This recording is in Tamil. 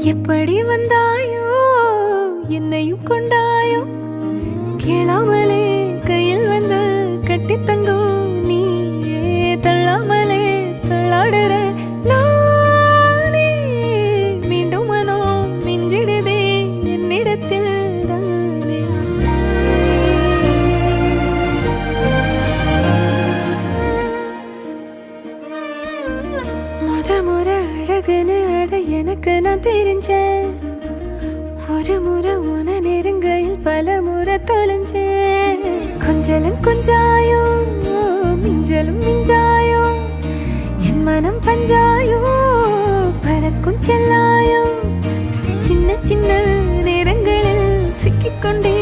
எப்படி வந்தாயோ என்னையும் கொண்டாயோ கேளாமலே கையில் வந்து கட்டி தங்கோ நீ தள்ளாமலே தள்ளாடுற நானே மீண்டும் மனோ மிஞ்சிடுதே என்னிடத்தில் தானே முறை அழகுன்னு அட எனக்கு நான் தெரிஞ்சேன் ஒரு முறை உன நெருங்கையில் பல முறை தொலைஞ்சேன் கொஞ்சலும் கொஞ்சாயோ மிஞ்சலும் மிஞ்சாயோ என் மனம் பஞ்சாயோ பறக்கும் செல்லாயோ சின்ன சின்ன நேரங்களில் சிக்கிக்கொண்டே